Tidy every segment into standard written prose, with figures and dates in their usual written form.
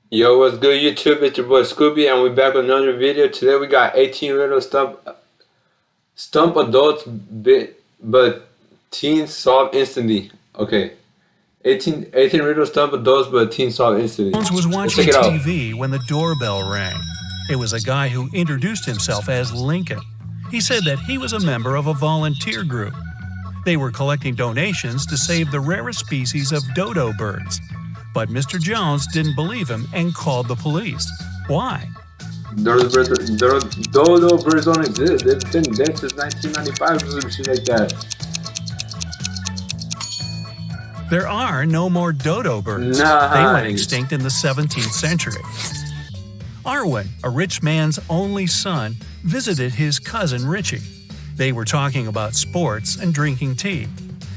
Yo, what's good YouTube? It's your boy Scooby and we're back with another video. Today we got 18 riddle stump adults but teens solve instantly. Okay. 18 riddle stump adults but teens solve instantly. Jones was Let's watching check it out. TV when the doorbell rang. It was a guy who introduced himself as Lincoln. He said that he was a member of a volunteer group. They were collecting donations to save the rarest species of dodo birds. But Mr. Jones didn't believe him and called the police. Why? Dodo birds don't exist. They've been dead since 1995 or some shit like that. There are no more dodo birds. Nice. They went extinct in the 17th century. Arwen, a rich man's only son, visited his cousin Richie. They were talking about sports and drinking tea.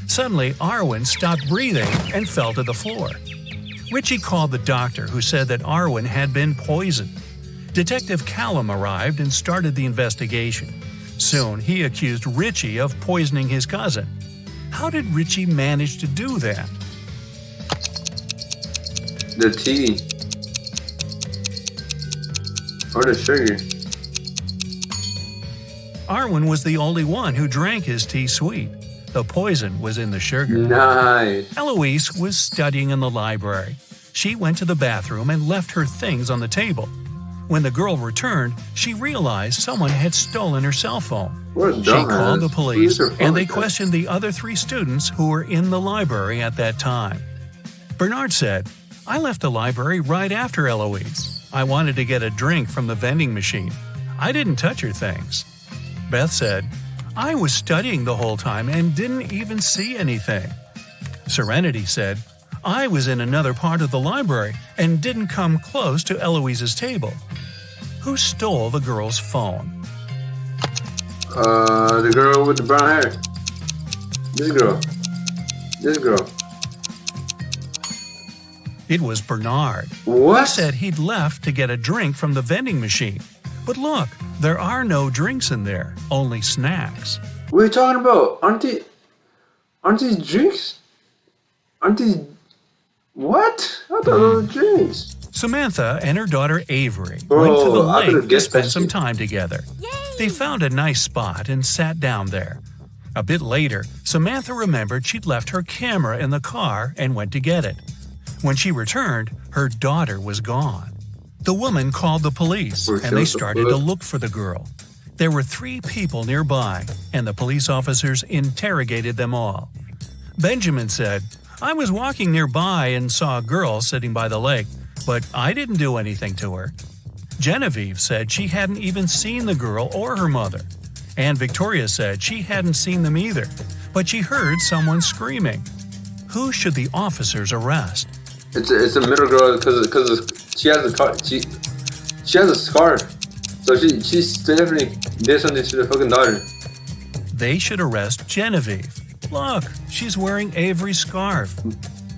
Suddenly, Arwen stopped breathing and fell to the floor. Richie called the doctor, who said that Arwen had been poisoned. Detective Callum arrived and started the investigation. Soon, he accused Richie of poisoning his cousin. How did Richie manage to do that? The tea. Or the sugar. Arwen was the only one who drank his tea sweet. The poison was in the sugar. Nice. Eloise was studying in the library. She went to the bathroom and left her things on the table. When the girl returned, she realized someone had stolen her cell phone. She called the police, and they questioned the other 3 students who were in the library at that time. Bernard said, "I left the library right after Eloise. I wanted to get a drink from the vending machine. I didn't touch her things." Beth said, "I was studying the whole time and didn't even see anything." Serenity said, "I was in another part of the library and didn't come close to Eloise's table." Who stole the girl's phone? The girl with the brown hair. This girl. This girl. It was Bernard. What? He said he'd left to get a drink from the vending machine. But look, there are no drinks in there, only snacks. What are you talking about? Aren't these drinks? Aren't these... What? I thought those were drinks. Samantha and her daughter Avery Bro, went to the I could've lake to guessed spend that some shit. time together. Yay! They found a nice spot and sat down there. A bit later, Samantha remembered she'd left her camera in the car and went to get it. When she returned, her daughter was gone. The woman called the police, and they started to look for the girl. There were 3 people nearby, and the police officers interrogated them all. Benjamin said, "I was walking nearby and saw a girl sitting by the lake, but I didn't do anything to her." Genevieve said she hadn't even seen the girl or her mother. And Victoria said she hadn't seen them either, but she heard someone screaming. Who should the officers arrest? It's a middle girl because she has a car. She has a scarf, so she definitely did something to the fucking daughter. They should arrest Genevieve. Look, she's wearing Avery's scarf.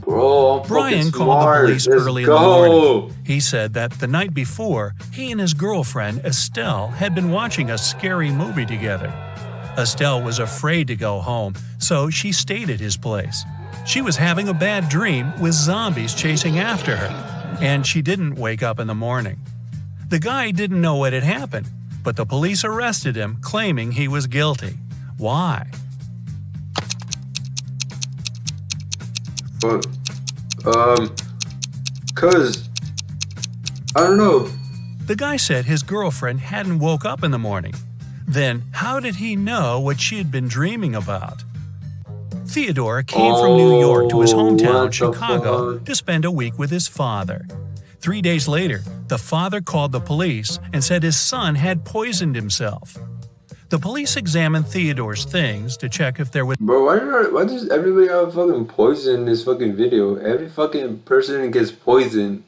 Bro, I'm Brian fucking called the smart. police Let's early in the go. morning. He said that the night before, he and his girlfriend, Estelle, had been watching a scary movie together. Estelle was afraid to go home, so she stayed at his place. She was having a bad dream with zombies chasing after her, and she didn't wake up in the morning. The guy didn't know what had happened, but the police arrested him, claiming he was guilty. Why? But, cause I don't know. The guy said his girlfriend hadn't woke up in the morning. Then, how did he know what she had been dreaming about? Theodore came from New York to his hometown, what the Chicago, fuck? to spend a week with his father. 3 days later, the father called the police and said his son had poisoned himself. The police examined Theodore's things to check if there was Bro, why does everybody have fucking poison in this fucking video? Every fucking person gets poisoned.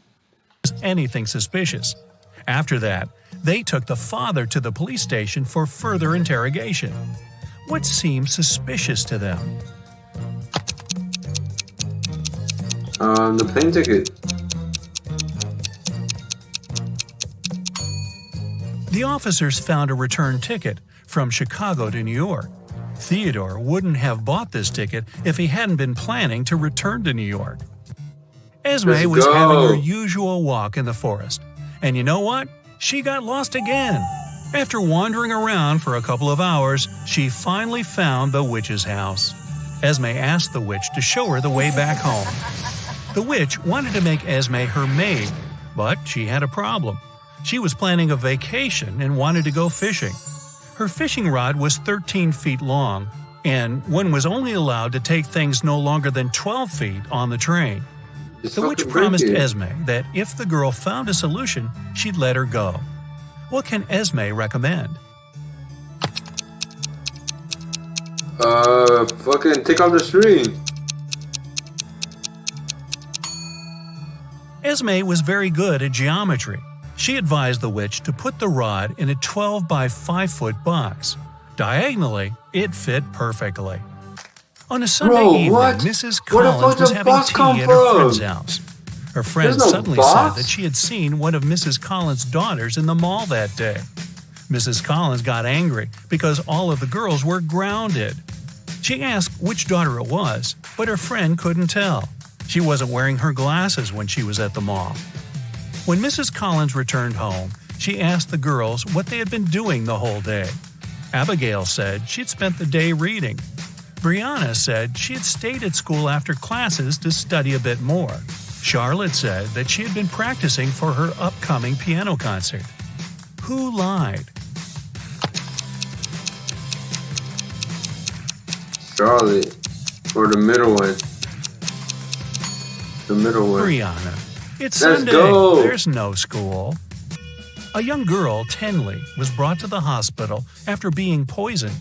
anything suspicious. After that, they took the father to the police station for further interrogation. What seemed suspicious to them? The plane ticket. The officers found a return ticket from Chicago to New York. Theodore wouldn't have bought this ticket if he hadn't been planning to return to New York. Esme Let's was having her go. usual walk in the forest. And you know what? She got lost again. After wandering around for a couple of hours, she finally found the witch's house. Esme asked the witch to show her the way back home. The witch wanted to make Esme her maid, but she had a problem. She was planning a vacation and wanted to go fishing. Her fishing rod was 13 feet long, and one was only allowed to take things no longer than 12 feet on the train. It's The witch fucking promised breaking. Esme that if the girl found a solution, she'd let her go. What can Esme recommend? Fucking take off the string. Esme was very good at geometry. She advised the witch to put the rod in a 12 by 5 foot box. Diagonally, it fit perfectly. On a Sunday Bro, evening, what? Mrs. Where the Collins fuck was did having box come tea at her friend's from? house. Her friend There's no suddenly box? said that she had seen one of Mrs. Collins' daughters in the mall that day. Mrs. Collins got angry because all of the girls were grounded. She asked which daughter it was, but her friend couldn't tell. She wasn't wearing her glasses when she was at the mall. When Mrs. Collins returned home, she asked the girls what they had been doing the whole day. Abigail said she'd spent the day reading. Brianna said she had stayed at school after classes to study a bit more. Charlotte said that she had been practicing for her upcoming piano concert. Who lied? Charlotte. Or the middle one. The middle one. Brianna. It's Let's Sunday. go. There's no school. A young girl, Tenley, was brought to the hospital after being poisoned.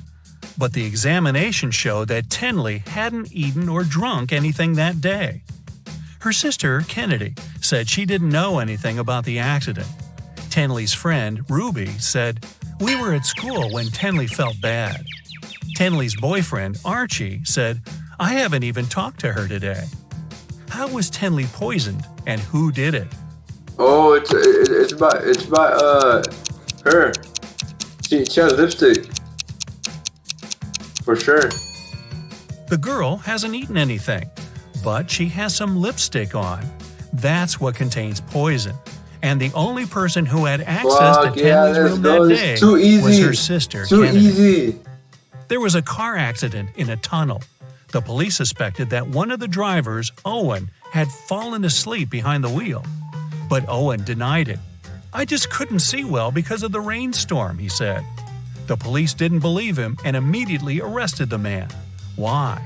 But the examination showed that Tenley hadn't eaten or drunk anything that day. Her sister, Kennedy, said she didn't know anything about the accident. Tenley's friend, Ruby, said, "We were at school when Tenley felt bad." Tenley's boyfriend, Archie, said, "I haven't even talked to her today." How was Tenley poisoned, and who did it? Oh, it's by her. She has lipstick. For sure. The girl hasn't eaten anything, but she has some lipstick on. That's what contains poison. And the only person who had access to Fuck yeah, Tenley's let's room go. that This day is too easy. was her sister, Too Kennedy. easy. There was a car accident in a tunnel. The police suspected that one of the drivers, Owen, had fallen asleep behind the wheel. But Owen denied it. "I just couldn't see well because of the rainstorm," he said. The police didn't believe him and immediately arrested the man. Why?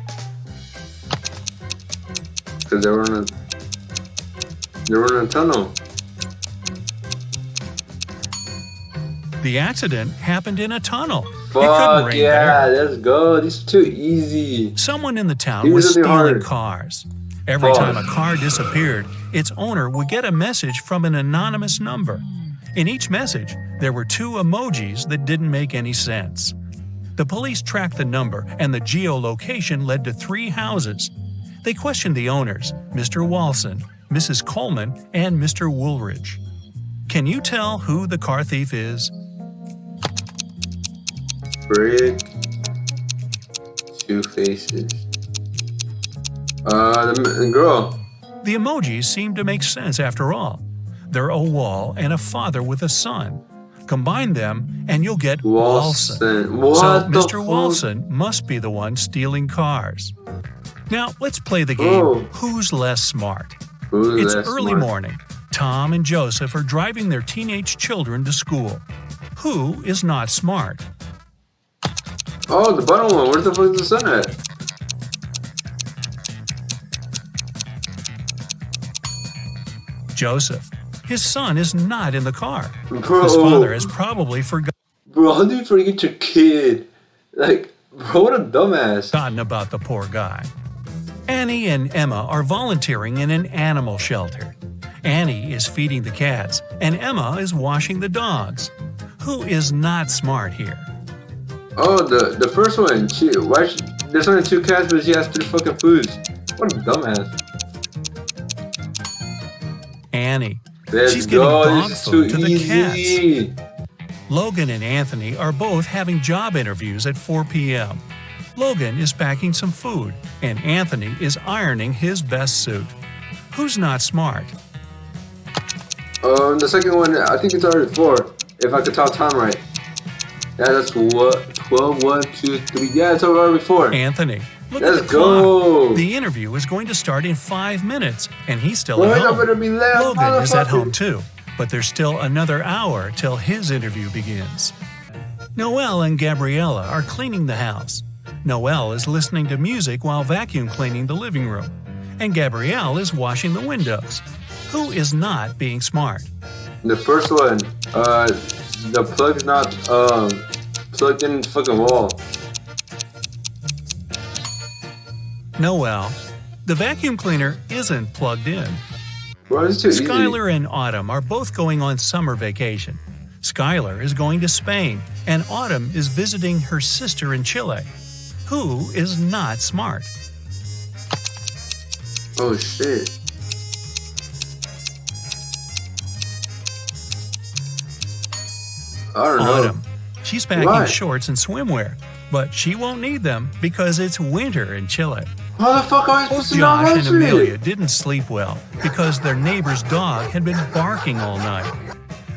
Because they were in a tunnel. The accident happened in a tunnel. It couldn't Fuck rain yeah, there. let's go. This is too easy. Someone in the town These was are the stealing hard. cars. Every Fuck. time a car disappeared, its owner would get a message from an anonymous number. In each message, there were 2 emojis that didn't make any sense. The police tracked the number, and the geolocation led to 3 houses. They questioned the owners, Mr. Walson, Mrs. Coleman, and Mr. Woolridge. Can you tell who the car thief is? Brick. 2 faces. The girl. The emojis seem to make sense after all. They're a wall and a father with a son. Combine them and you'll get Walson. What So the Mr. fuck? Walson must be the one stealing cars. Now let's play the game, Oh. Who's Less Smart? Who's It's less early smart? morning. Tom and Joseph are driving their teenage children to school. Who is not smart? Oh, the bottom one. Where the fuck is the sun at? Joseph. His son is not in the car. Bro. His father has probably forgotten Bro, how do you forget your kid? Like, bro, what a dumbass. about the poor guy. Annie and Emma are volunteering in an animal shelter. Annie is feeding the cats, and Emma is washing the dogs. Who is not smart here? Oh, the first one. There's only 2 cats, but she has 3 fucking foods. What a dumbass. Annie. Let's She's giving go. dog This is food too to the cats. easy. Logan and Anthony are both having job interviews at 4 p.m. Logan is packing some food, and Anthony is ironing his best suit. Who's not smart? The second one, I think it's already 4. If I could tell time right. Yeah, that's what? 12, 1, 2, 3. Yeah, it's already 4. Anthony. Look Let's at the go. clock. The interview is going to start in 5 minutes, and he's still Well, at I home. better be late, Logan is at motherfucker. home too, but there's still another hour till his interview begins. Noelle and Gabriella are cleaning the house. Noelle is listening to music while vacuum cleaning the living room, and Gabrielle is washing the windows. Who is not being smart? The first one, the plug's not plugged in the fucking wall. Noelle. The vacuum cleaner isn't plugged in. Bro, it's too easy. Skylar and Autumn are both going on summer vacation. Skylar is going to Spain, and Autumn is visiting her sister in Chile. Who is not smart? Oh shit. I don't know. Autumn. She's packing Right. shorts and swimwear, but she won't need them because it's winter in Chile. How the fuck am I supposed to know Josh and that Amelia shit? didn't sleep well because their neighbor's dog had been barking all night.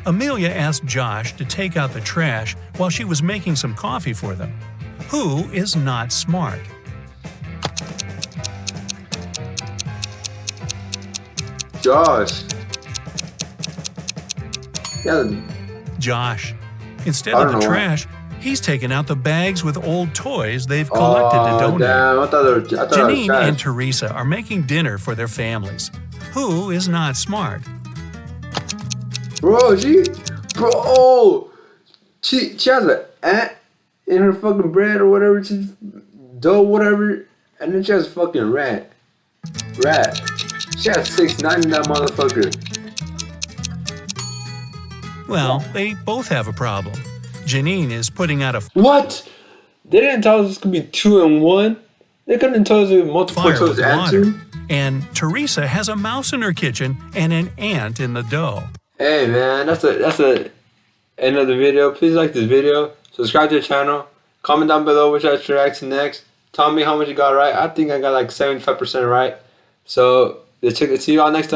Amelia asked Josh to take out the trash while she was making some coffee for them. Who is not smart? Josh. Yeah, Josh. Instead I of don't the know. trash, he's taken out the bags with old toys they've collected to donate. Damn, I thought it was Janine trash. and Teresa are making dinner for their families. Who is not smart? Bro, she has an ant in her fucking bread or whatever, she's dough, whatever, and then she has a fucking rat. She has 690 in that motherfucker. Well, they both have a problem. Janine is putting out a What? They didn't tell us this could be 2 and 1. They couldn't tell us it was multiple fire choice with water. answer. And Teresa has a mouse in her kitchen and an ant in the dough. Hey man, that's a end of the video. Please like this video, subscribe to the channel, comment down below which I should react to next. Tell me how much you got right. I think I got like 75% right. So let's see you all next time.